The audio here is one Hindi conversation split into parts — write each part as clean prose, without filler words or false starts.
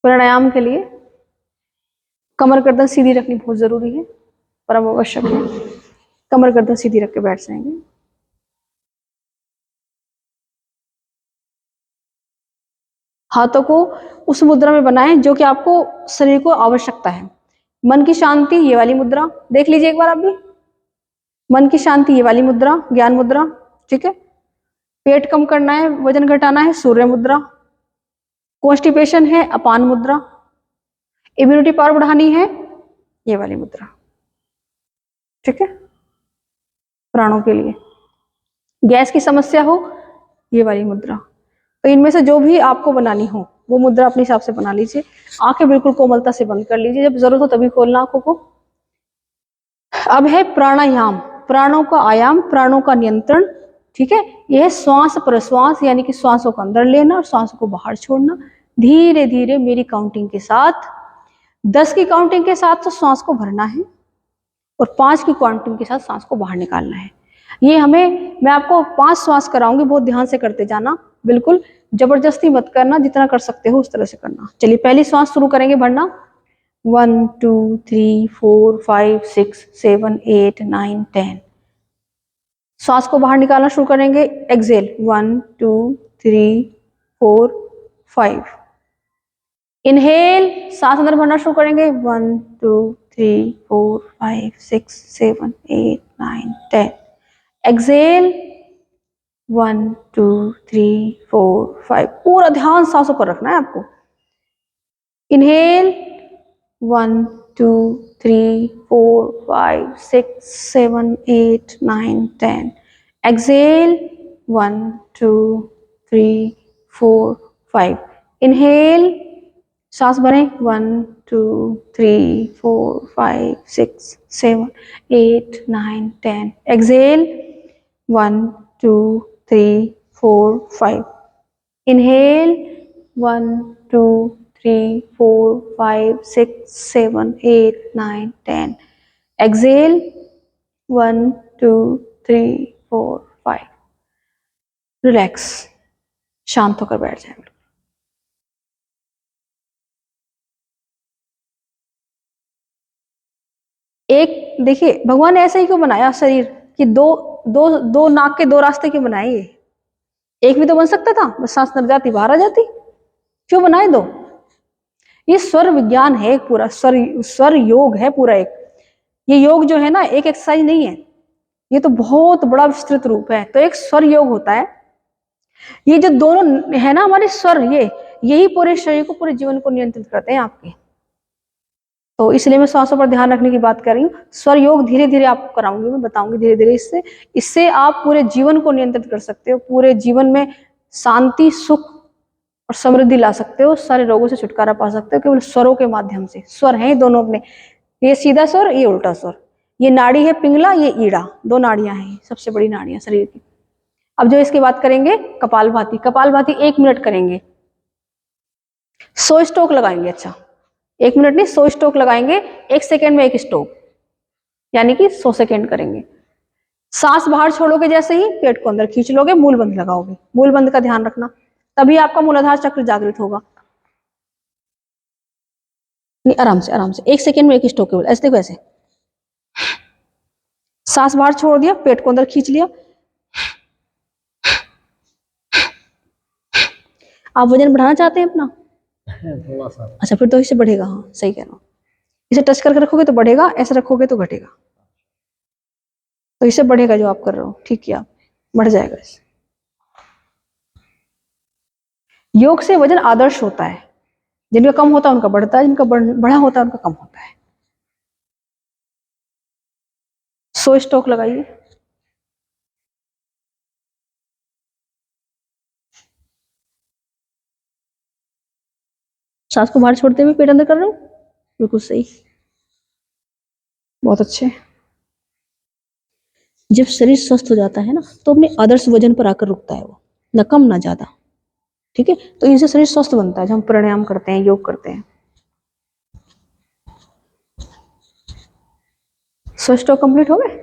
प्राणायाम के लिए कमर गर्दन सीधी रखनी बहुत जरूरी है, परम आवश्यक है। कमर गर्दन सीधी रख के बैठ जाएंगे। हाथों को उस मुद्रा में बनाएं जो कि आपको शरीर को आवश्यकता है। मन की शांति, ये वाली मुद्रा देख लीजिए एक बार आप भी। मन की शांति, ये वाली मुद्रा ज्ञान मुद्रा, ठीक है। पेट कम करना है, वजन घटाना है, सूर्य मुद्रा। कॉन्स्टिपेशन है, अपान मुद्रा। इम्यूनिटी पावर बढ़ानी है, ये वाली मुद्रा, ठीक है। प्राणों के लिए गैस की समस्या हो, ये वाली मुद्रा। तो इनमें से जो भी आपको बनानी हो वो मुद्रा अपने हिसाब से बना लीजिए। आंखें बिल्कुल कोमलता से बंद कर लीजिए, जब जरूरत हो तभी खोलना आंखों को। अब है प्राणायाम, प्राणों का आयाम, प्राणों का नियंत्रण, ठीक है। यह है श्वास प्रश्वास, यानी कि श्वासों को अंदर लेना और श्वासों को बाहर छोड़ना। धीरे धीरे मेरी काउंटिंग के साथ, 10 की काउंटिंग के साथ तो श्वास को भरना है और 5 की काउंटिंग के साथ सांस को बाहर निकालना है। ये हमें, मैं आपको 5 श्वास कराऊंगी, बहुत ध्यान से करते जाना, बिल्कुल जबरदस्ती मत करना, जितना कर सकते हो उस तरह से करना। चलिए पहली श्वास शुरू करेंगे भरना। 1 2 3 4 5 6 7 8 9 10। श्वास को बाहर निकालना शुरू करेंगे। एक्सेल 1 2 3 4 5। इनहेल, सांस अंदर भरना शुरू करेंगे। 1 2 3 4 5 6 7 8 9 10। एक्सेल 1 2 3 4 5। पूरा ध्यान सांसों पर रखना है आपको। इनहेल 1 2 3 4 5 6 7 8 9 10। एक्सेल 1 2 3 4 5। इनहेल, सांस भरें। 1 2 3 4 5 6 7 8 9 10। एक्सेल 1 2 3 4 5। इनहेल 1 2 3 4 5 6 7 8 9 10। एक्सेल 1 2 3 4 5। रिलैक्स, शांत होकर बैठ जाए। एक देखिए, भगवान ने ऐसे ही क्यों बनाया शरीर कि दो दो दो नाक के दो रास्ते क्यों बनाए? ये एक भी तो बन सकता था, बस सांस अंदर जाती बाहर आ जाती। क्यों बनाए दो? ये स्वर विज्ञान है, एक पूरा स्वर योग है पूरा एक। ये योग जो है ना, एक एक्सरसाइज नहीं है, ये तो बहुत बड़ा विस्तृत रूप है। तो एक स्वर योग होता है। ये जो दोनों है ना हमारे स्वर, यही पूरे शरीर को, पूरे जीवन को नियंत्रित करते हैं आपके। तो इसलिए मैं श्वासों पर ध्यान रखने की बात कर रही हूँ। स्वर योग धीरे धीरे आपको कराऊंगी, मैं बताऊंगी धीरे धीरे। इससे आप पूरे जीवन को नियंत्रित कर सकते हो, पूरे जीवन में शांति, सुख और समृद्धि ला सकते हो, सारे रोगों से छुटकारा पा सकते हो केवल स्वरों के माध्यम से। स्वर हैं दोनों अपने, ये सीधा स्वर, ये उल्टा स्वर। ये नाड़ी है पिंगला, ये ईड़ा, दो नाड़ियां हैं, सबसे बड़ी नाड़ियां शरीर की। अब जो इसकी बात करेंगे कपालभाति। कपालभाति 1 मिनट करेंगे, 100 स्ट्रोक लगाएंगे। अच्छा, 1 मिनट नहीं, 100 स्ट्रोक लगाएंगे। 1 सेकेंड में 1 स्ट्रोक, यानी कि 100 सेकेंड करेंगे। सांस बाहर छोड़ोगे, जैसे ही पेट को अंदर खींच लोगे, मूल बंद लगाओगे। मूल बंद का ध्यान रखना, तभी आपका मूलाधार चक्र जागृत होगा। नहीं, आराम से आराम से, 1 सेकेंड में 1 स्ट्रोक केवल। ऐसे देखो, ऐसे सांस बाहर छोड़ दिया, पेट को अंदर खींच लिया। आप वजन बढ़ाना चाहते हैं अपना? थोड़ा सा। अच्छा, फिर तो इससे बढ़ेगा। हाँ, सही कह रहा हूँ। इसे टच करके रखोगे तो बढ़ेगा, ऐसे रखोगे तो घटेगा। तो इससे बढ़ेगा जो आप कर रहे हो, ठीक किया, बढ़ जाएगा इससे। योग से वजन आदर्श होता है। जिनका कम होता है उनका बढ़ता है, जिनका बढ़ा होता है उनका कम होता है। 100 स्ट्रोक लगाइए। सांस को बाहर छोड़ते हुए पेट अंदर कर रहे हो, बिल्कुल सही, बहुत अच्छे। जब शरीर स्वस्थ हो जाता है ना, तो अपने आदर्श वजन पर आकर रुकता है वो, न कम ना ज्यादा, ठीक है। तो इनसे शरीर स्वस्थ बनता है। जब हम प्राणायाम करते हैं, योग करते हैं। 100 स्ट्रोक कंप्लीट हो गए,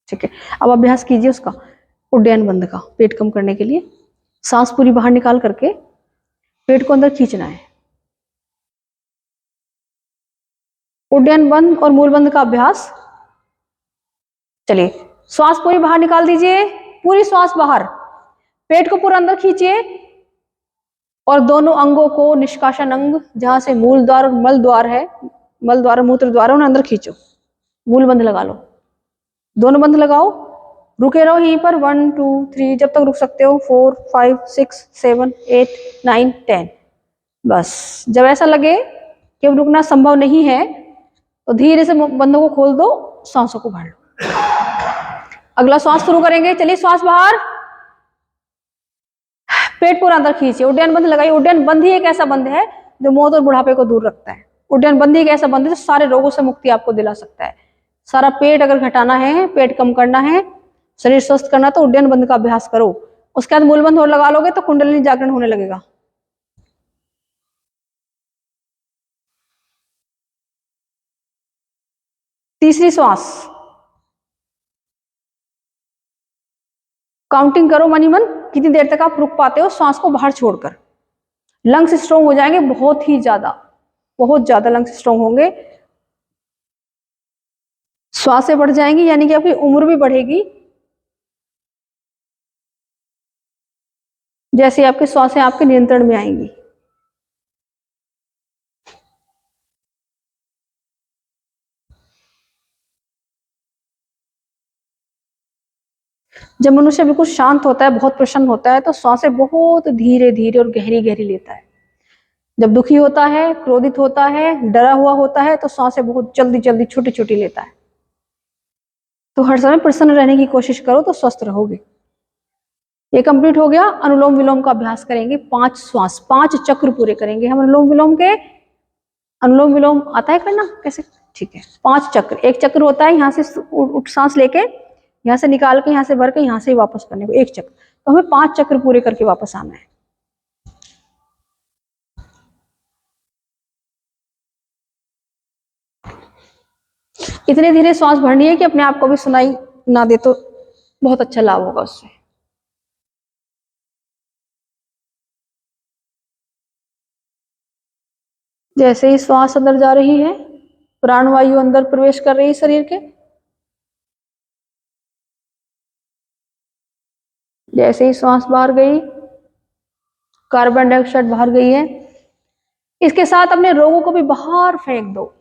ठीक है। अब अभ्यास कीजिए उसका, उड्डयन बंद का, पेट कम करने के लिए। सांस पूरी बाहर निकाल करके पेट को अंदर खींचना है। उड्डयन बंद और मूल बंद का अभ्यास। चलिए, श्वास पूरी बाहर निकाल दीजिए, पूरी श्वास बाहर, पेट को पूरा अंदर खींचिए और दोनों अंगों को, निष्कासन अंग जहां से मूल द्वार और मल द्वार है, मल द्वार और मूत्र द्वार, उन्हें अंदर खींचो, मूल बंद लगा लो, दोनों बंद लगाओ, रुके रहो यहीं पर 1 2 3 जब तक रुक सकते हो, 4 5 6 7 8 9 10। बस जब ऐसा लगे कि अब रुकना संभव नहीं है तो धीरे से बंदों को खोल दो, सांसों को भर लो। अगला श्वास शुरू करेंगे। चलिए, श्वास बाहर, पेट पूरा अंदर खींचिए, उड्डयन बंद लगाइए। उड्डयन बंद ही एक ऐसा बंद है जो मौत और बुढ़ापे को दूर रखता है। उड्डयन बंद ही एक ऐसा बंद है जो सारे रोगों से मुक्ति आपको दिला सकता है। सारा पेट अगर घटाना है, पेट कम करना है, शरीर स्वस्थ करना, तो उड्डयन बंद का अभ्यास करो। उसके बाद मूल बंद और लगा लोगे तो कुंडलिनी जागरण होने लगेगा। तीसरी श्वास, काउंटिंग करो मनी मन, कितनी देर तक आप रुक पाते हो श्वास को बाहर छोड़कर। लंग्स स्ट्रोंग हो जाएंगे, बहुत ही ज्यादा, बहुत ज्यादा लंग्स स्ट्रोंग होंगे, श्वासें बढ़ जाएंगी, यानी कि आपकी उम्र भी बढ़ेगी जैसे आपकी श्वासें आपके नियंत्रण में आएंगी। जब मनुष्य बिल्कुल शांत होता है, बहुत प्रसन्न होता है, तो श्वासें बहुत धीरे धीरे और गहरी गहरी लेता है। जब दुखी होता है, क्रोधित होता है, डरा हुआ होता है, तो सांसें बहुत जल्दी जल्दी छोटी छोटी लेता है। तो हर समय प्रसन्न रहने की कोशिश करो तो स्वस्थ रहोगे। ये कंप्लीट हो गया। अनुलोम विलोम का अभ्यास करेंगे, 5 श्वास, 5 चक्र पूरे करेंगे हम अनुलोम विलोम के। अनुलोम विलोम आता है करना कैसे? ठीक है, 5 चक्र। एक चक्र होता है यहाँ से उठ सांस लेके, यहाँ से निकाल के, यहाँ से भर के, यहाँ से वापस करने को, एक चक्र। तो हमें 5 चक्र पूरे करके वापस आना है। इतने धीरे श्वास भरनी है कि अपने आप को भी सुनाई ना दे, तो बहुत अच्छा लाभ होगा उससे। जैसे ही श्वास अंदर जा रही है, प्राणवायु अंदर प्रवेश कर रही है शरीर के, जैसे ही श्वास बाहर गई, कार्बन डाइऑक्साइड बाहर गई है, इसके साथ अपने रोगों को भी बाहर फेंक दो।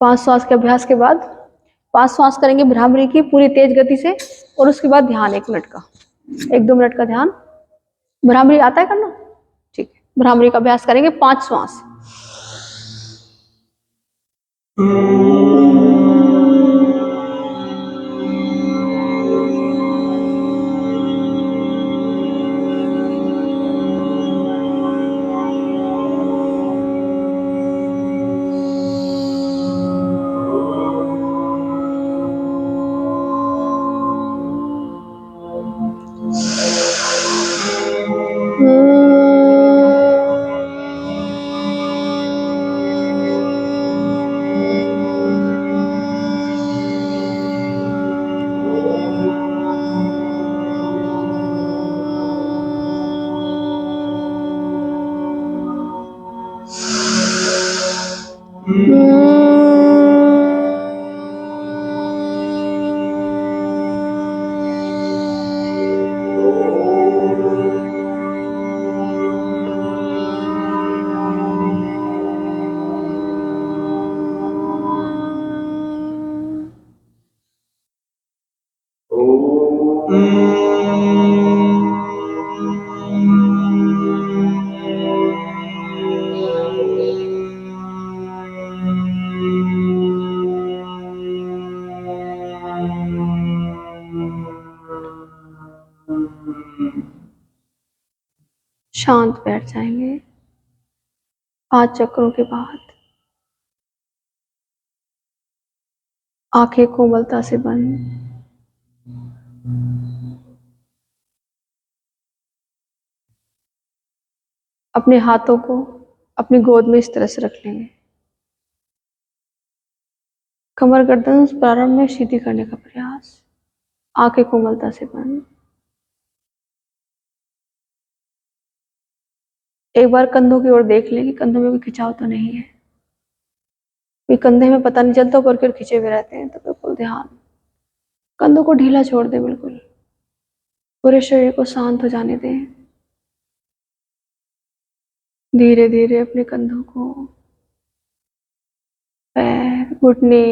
पांच श्वास के अभ्यास के बाद 5 श्वास करेंगे भ्रामरी की पूरी तेज गति से, और उसके बाद ध्यान 1 मिनट का, 1-2 मिनट का ध्यान। भ्रामरी आता है करना? ठीक है, भ्रामरी का अभ्यास करेंगे 5 श्वास। शांत बैठ जाएंगे। 5 चक्रों के बाद आंखें कोमलता से बंद। अपने हाथों को अपनी गोद में इस तरह से रख लेंगे। कमर गर्दन प्रारंभ में सीधी करने का प्रयास। आंखें कोमलता से बंद। एक बार कंधों की ओर देख लें कि कंधों में कोई खिंचाव तो नहीं है। कोई कंधे में पता नहीं चलता ऊपर की ओर खिंचे हुए रहते हैं, तो बिल्कुल ध्यान, कंधों को ढीला छोड़ दें। बिल्कुल पूरे शरीर को शांत हो जाने दें। धीरे धीरे अपने कंधों को, पैर, घुटने,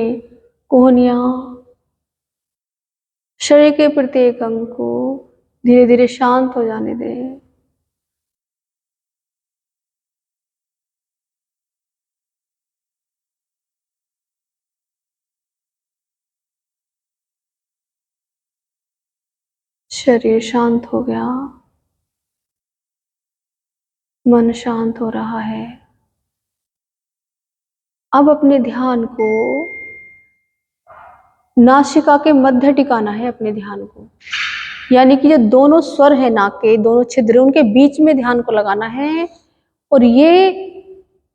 कोहनियां, शरीर के प्रत्येक अंग को धीरे धीरे शांत हो जाने दें। शरीर शांत हो गया, मन शांत हो रहा है। अब अपने ध्यान को नासिका के मध्य टिकाना है। अपने ध्यान को, यानी कि जो दोनों स्वर है, नाक के दोनों छिद्र, उनके बीच में ध्यान को लगाना है। और ये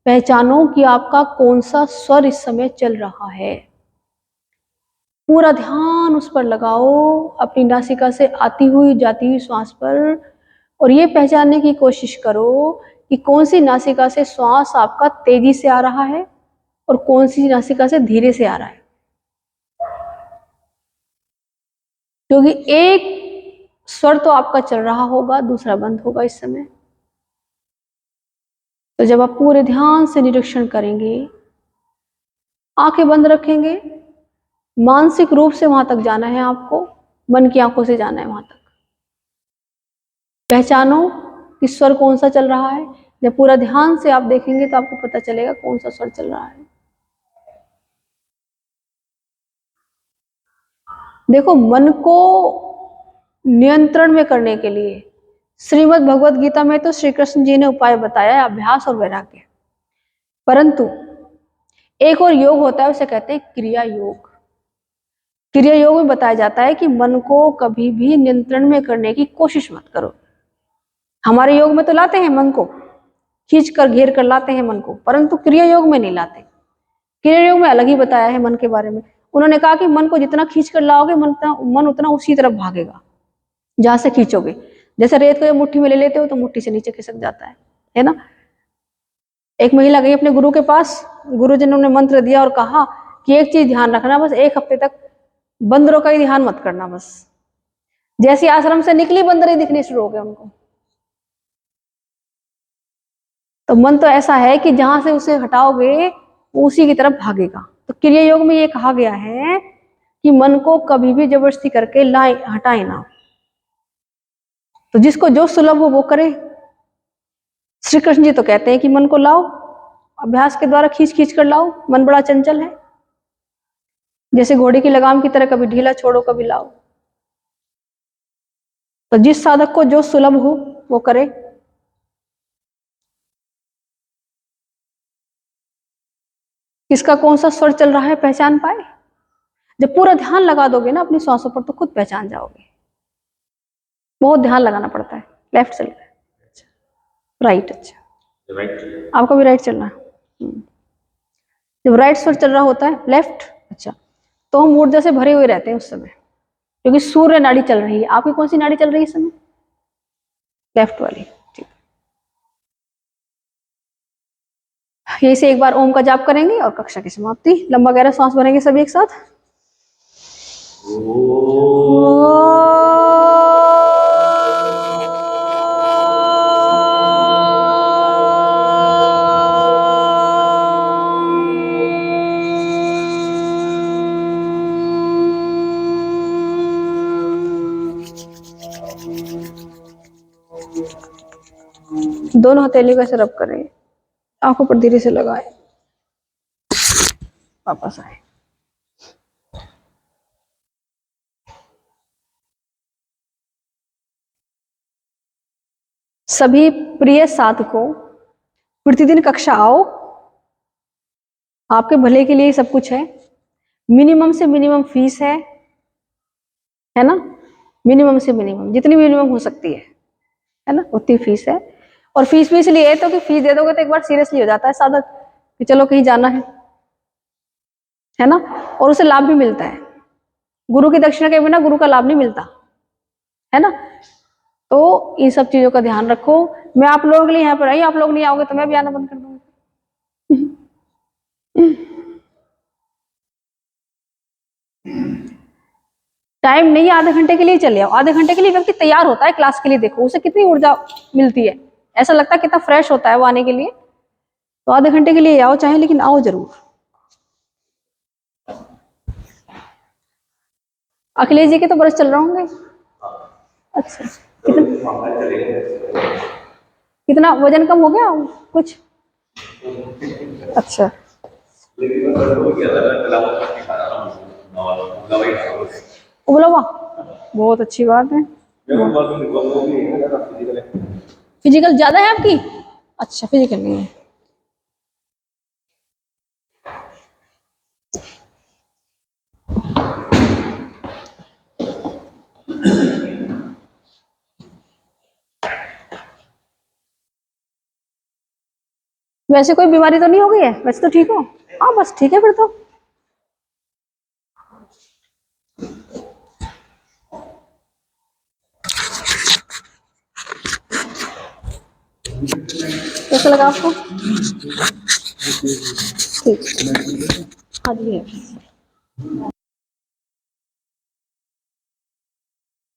पहचानो कि आपका कौन सा स्वर इस समय चल रहा है। पूरा ध्यान उस पर लगाओ, अपनी नासिका से आती हुई जाती हुई श्वास पर। और ये पहचानने की कोशिश करो कि कौन सी नासिका से श्वास आपका तेजी से आ रहा है और कौन सी नासिका से धीरे से आ रहा है। क्योंकि एक स्वर तो आपका चल रहा होगा, दूसरा बंद होगा इस समय। तो जब आप पूरे ध्यान से निरीक्षण करेंगे, आंखें बंद रखेंगे, मानसिक रूप से वहां तक जाना है आपको, मन की आंखों से जाना है वहां तक। पहचानो कि स्वर कौन सा चल रहा है। जब पूरा ध्यान से आप देखेंगे तो आपको पता चलेगा कौन सा स्वर चल रहा है। देखो, मन को नियंत्रण में करने के लिए श्रीमद् भगवत गीता में तो श्री कृष्ण जी ने उपाय बताया है, अभ्यास और वैराग्य। परंतु एक और योग होता है, उसे कहते हैं क्रिया योग। क्रिया योग में बताया जाता है कि मन को कभी भी नियंत्रण में करने की कोशिश मत करो। हमारे योग में तो लाते हैं मन को, खींच कर घेर कर लाते हैं मन को, परंतु क्रिया योग में नहीं लाते। क्रिया योग में अलग ही बताया है मन के बारे में। उन्होंने कहा कि मन को जितना खींच कर लाओगे, मन उतना उसी तरफ भागेगा जहां से खींचोगे। जैसे रेत को मुट्ठी में ले लेते हो तो मुट्ठी से नीचे खिसक जाता है ना। एक महिला गई अपने गुरु के पास, गुरु जी ने उन्हें मंत्र दिया और कहा कि एक चीज ध्यान रखना, बस 1 हफ्ते तक बंदरों का ही ध्यान मत करना। बस जैसे आश्रम से निकली, बंदर ही दिखने शुरू हो गए उनको। तो मन तो ऐसा है कि जहां से उसे हटाओगे वो उसी की तरफ भागेगा। तो क्रिया योग में ये कहा गया है कि मन को कभी भी जबरदस्ती करके लाए, हटाए ना। तो जिसको जो सुलभ हो वो करे। श्री कृष्ण जी तो कहते हैं कि मन को लाओ, अभ्यास के द्वारा खींच खींच कर लाओ। मन बड़ा चंचल है, जैसे घोड़े की लगाम की तरह, कभी ढीला छोड़ो कभी लाओ। तो जिस साधक को जो सुलभ हो वो करे। किसका कौन सा स्वर चल रहा है पहचान पाए। जब पूरा ध्यान लगा दोगे ना अपनी सांसों पर, तो खुद पहचान जाओगे। बहुत ध्यान लगाना पड़ता है। लेफ्ट चल रहा है, राइट। अच्छा, राइट, आपका भी राइट चल रहा है। जब राइट स्वर चल रहा होता है, लेफ्ट, अच्छा, तो हम ऊर्जा से भरे हुए रहते हैं उस समय, क्योंकि सूर्य नाड़ी चल रही है। आपकी कौन सी नाड़ी चल रही है इस समय? लेफ्ट वाली। ठीक, यही से एक बार ओम का जाप करेंगे और कक्षा की समाप्ति। लंबा गहरा सांस भरेंगे सभी एक साथ। दोनों हथेली को ऐसे रब करें, आंखों पर धीरे से लगाएं, वापस आए। सभी प्रिय साधकों, प्रतिदिन कक्षा आओ, आपके भले के लिए सब कुछ है। मिनिमम से मिनिमम फीस है ना, मिनिमम से मिनिमम जितनी मिनिमम हो सकती है ना, उतनी फीस है। और फीस भी इसलिए है तो कि फीस दे दोगे तो एक बार सीरियसली हो जाता है साधक कि चलो कहीं जाना है ना, और उसे लाभ भी मिलता है। गुरु की दक्षिणा के बिना गुरु का लाभ नहीं मिलता है ना। तो इन सब चीजों का ध्यान रखो। मैं आप लोगों के लिए यहाँ पर आई, आप लोग नहीं आओगे तो मैं भी आना बंद कर दूंगी। टाइम नहीं है, आधे घंटे के लिए चले आओ। आधे घंटे के लिए व्यक्ति तैयार होता है क्लास के लिए, देखो उसे कितनी ऊर्जा मिलती है, ऐसा लगता है कितना फ्रेश होता है वो आने के लिए। तो आधे घंटे के लिए आओ चाहे, लेकिन आओ जरूर। अखिलेश जी के तो बरस चल रहे होंगे। अच्छा, कितना वजन कम हो गया कुछ? अच्छा, उबला हुआ, बहुत अच्छी बात है। फिजिकल ज्यादा है आपकी? अच्छा, फिजिकल नहीं है। वैसे कोई बीमारी तो नहीं हो गई है? वैसे तो ठीक हो? हाँ बस ठीक है फिर तो। कैसा लगा आपको? ठीक, हाँ जी।